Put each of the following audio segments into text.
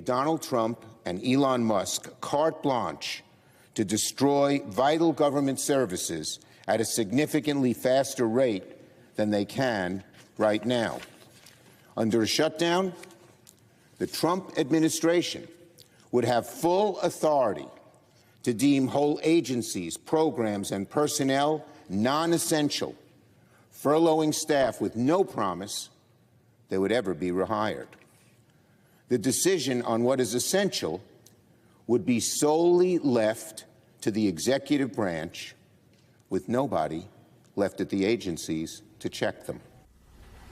Donald Trump and Elon Musk carte blanche to destroy vital government services at a significantly faster rate than they can right now. Under a shutdown, the Trump administration would have full authority to deem whole agencies, programs, and personnel non-essential, furloughing staff with no promise they would ever be rehired. The decision on what is essential would be solely left to the executive branch, with nobody left at the agencies to check them.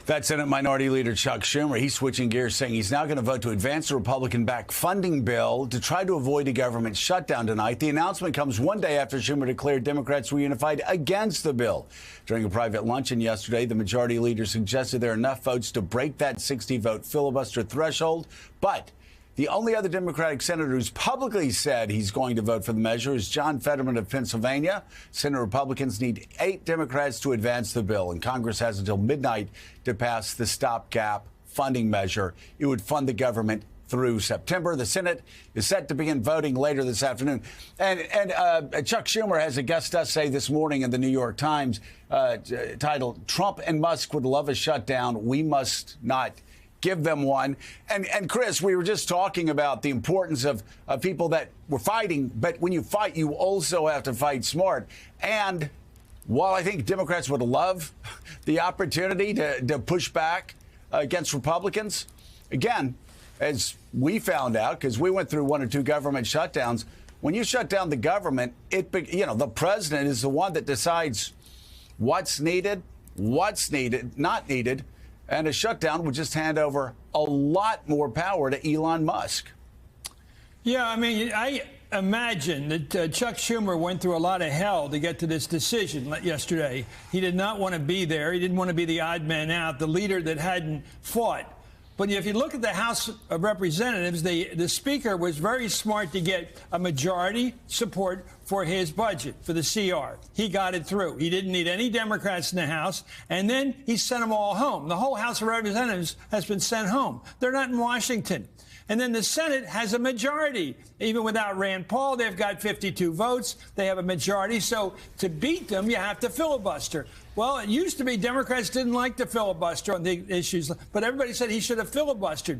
That's Senate Minority Leader Chuck Schumer. He's switching gears, saying he's now going to vote to advance the Republican-backed funding bill to try to avoid a government shutdown tonight. The announcement comes one day after Schumer declared Democrats were unified against the bill. During a private luncheon yesterday, the majority leader suggested there are enough votes to break that 60-vote filibuster threshold, but the only other Democratic senator who's publicly said he's going to vote for the measure is John Fetterman of Pennsylvania. Senate Republicans need 8 Democrats to advance the bill, and Congress has until midnight to pass the stopgap funding measure. It would fund the government through September. The Senate is set to begin voting later this afternoon. And Chuck Schumer has a guest essay this morning in the New York Times titled, "Trump and Musk would love a shutdown. We must not give them one." And Chris, we were just talking about the importance of people that were fighting. But when you fight, you also have to fight smart. And while I think Democrats would love the opportunity to push back against Republicans, again, as we found out, because we went through 1 or 2 government shutdowns, when you shut down the government, the president is the one that decides what's needed, not needed. And a shutdown would just hand over a lot more power to Elon Musk. Yeah, I mean, I imagine that Chuck Schumer went through a lot of hell to get to this decision yesterday. He did not want to be there. He didn't want to be the odd man out, the leader that hadn't fought. But if you look at the House of Representatives, the Speaker was very smart to get a majority support for his budget, for the CR. He got it through. He didn't need any Democrats in the House. And then he sent them all home. The whole House of Representatives has been sent home. They're not in Washington. And then the Senate has a majority. Even without Rand Paul, they've got 52 votes. They have a majority. So to beat them, you have to filibuster. Well, it used to be Democrats didn't like to filibuster on the issues, but everybody said he should have filibustered.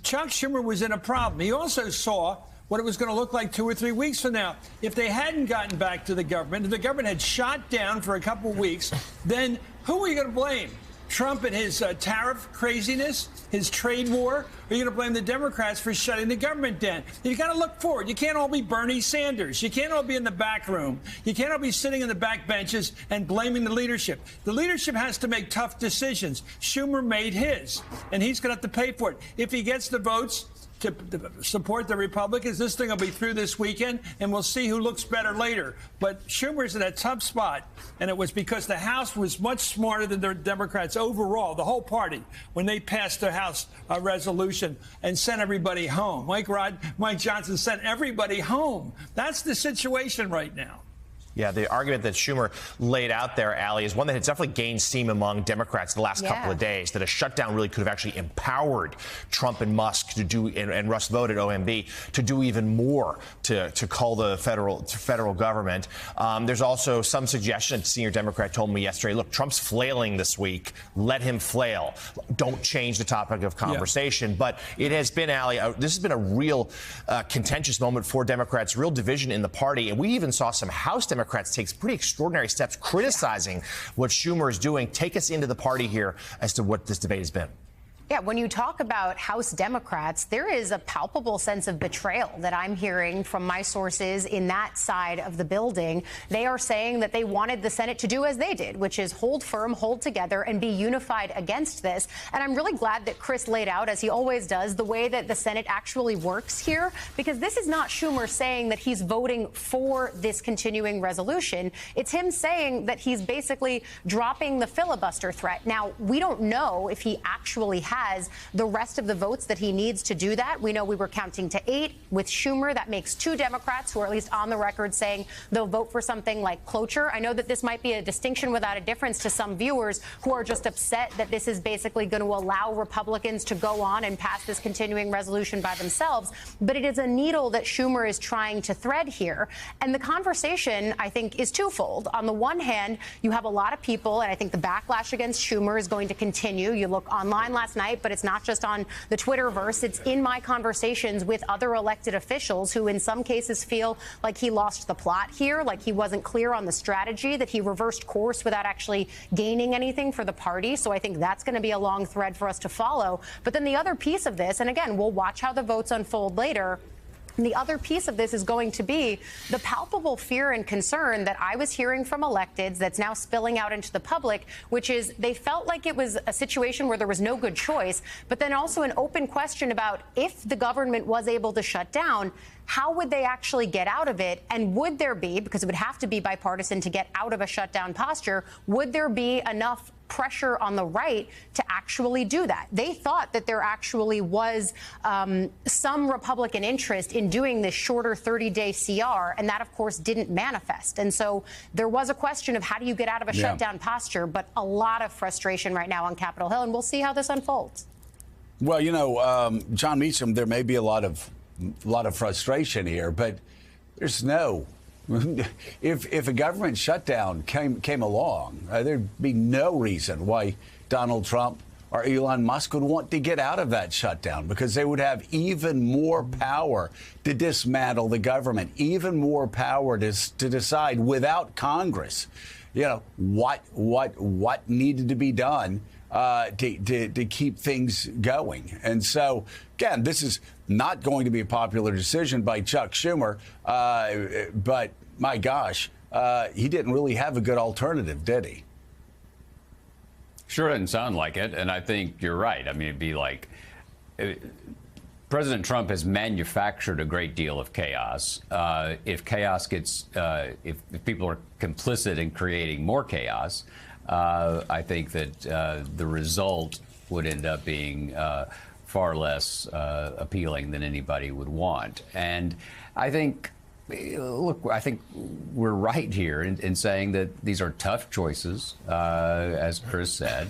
Chuck Schumer was in a problem. He also saw what it was going to look like 2 or 3 weeks from now. If they hadn't gotten back to the government, if the government had shot down for a couple of weeks, then who are you going to blame? Trump and his tariff craziness, his trade war? Or are you going to blame the Democrats for shutting the government down? You got to look forward. You can't all be Bernie Sanders. You can't all be in the back room. You can't all be sitting in the back benches and blaming the leadership. The leadership has to make tough decisions. Schumer made his, and he's going to have to pay for it. If he gets the votes to support the Republicans, this thing will be through this weekend, and we'll see who looks better later. But Schumer's in a tough spot, and it was because the House was much smarter than the Democrats overall, the whole party, when they passed the House resolution and sent everybody home. Mike Johnson sent everybody home. That's the situation right now. Yeah, the argument that Schumer laid out there, Allie, is one that has definitely gained steam among Democrats the last couple of days, that a shutdown really could have actually empowered Trump and Musk to do, and Russ voted OMB, to do even more to call the federal government. There's also some suggestion, a senior Democrat told me yesterday, look, Trump's flailing this week. Let him flail. Don't change the topic of conversation. Yeah. But it has been, Allie, this has been a real contentious moment for Democrats, real division in the party. And we even saw some House Democrats take pretty extraordinary steps criticizing what Schumer is doing. Take us into the party here as to what this debate has been. Yeah, when you talk about House Democrats, there is a palpable sense of betrayal that I'm hearing from my sources in that side of the building. They are saying that they wanted the Senate to do as they did, which is hold firm, hold together, and be unified against this. And I'm really glad that Chris laid out, as he always does, the way that the Senate actually works here, because this is not Schumer saying that he's voting for this continuing resolution. It's him saying that he's basically dropping the filibuster threat. Now, we don't know if he actually has has the rest of the votes that he needs to do that. We know we were counting to 8 with Schumer. That makes 2 Democrats who are at least on the record saying they'll vote for something like cloture. I know that this might be a distinction without a difference to some viewers who are just upset that this is basically going to allow Republicans to go on and pass this continuing resolution by themselves. But it is a needle that Schumer is trying to thread here. And the conversation, I think, is twofold. On the one hand, you have a lot of people, and I think the backlash against Schumer is going to continue. You look online last night, but it's not just on the Twitterverse. It's in my conversations with other elected officials who in some cases feel like he lost the plot here, like he wasn't clear on the strategy, that he reversed course without actually gaining anything for the party. So I think that's going to be a long thread for us to follow. But then the other piece of this, and again, we'll watch how the votes unfold later. The other piece of this is going to be the palpable fear and concern that I was hearing from electeds that's now spilling out into the public, which is they felt like it was a situation where there was no good choice, but then also an open question about if the government was able to shut down, how would they actually get out of it? And would there be, because it would have to be bipartisan to get out of a shutdown posture, would there be enough pressure on the right to actually do that? They thought that there actually was some Republican interest in doing this shorter 30-day CR, and that, of course, didn't manifest. And so there was a question of how do you get out of a shutdown posture, but a lot of frustration right now on Capitol Hill, and we'll see how this unfolds. Well, you know, John Meacham, there may be a lot of frustration here, but there's no. If a government shutdown came along, there'd be no reason why Donald Trump or Elon Musk would want to get out of that shutdown, because they would have even more power to dismantle the government, even more power to decide without Congress, you know, what needed to be done to keep things going. And so, again, this is not going to be a popular decision by Chuck Schumer, but my gosh, he didn't really have a good alternative, did he? Sure doesn't sound like it, and I think you're right. I mean, it'd be like President Trump has manufactured a great deal of chaos. If chaos gets, if people are complicit in creating more chaos, I think that the result would end up being far less appealing than anybody would want. And I think, look, I think we're right here in saying that these are tough choices, as Chris said.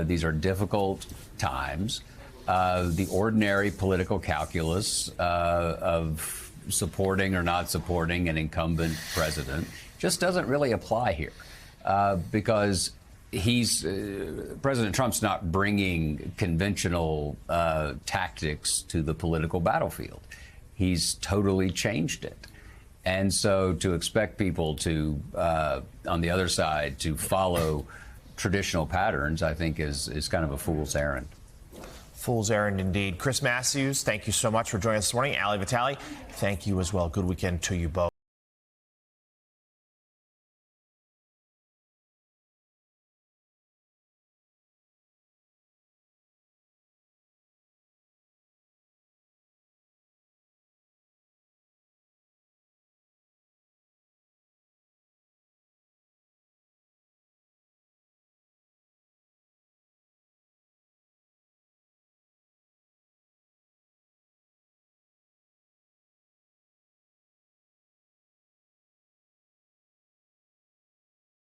These are difficult times. The ordinary political calculus of supporting or not supporting an incumbent president just doesn't really apply here. Because President Trump's not bringing conventional tactics to the political battlefield. He's totally changed it. And so to expect people to, on the other side, to follow traditional patterns, I think is kind of a fool's errand. Fool's errand indeed. Chris Matthews, thank you so much for joining us this morning. Ali Vitale, thank you as well. Good weekend to you both.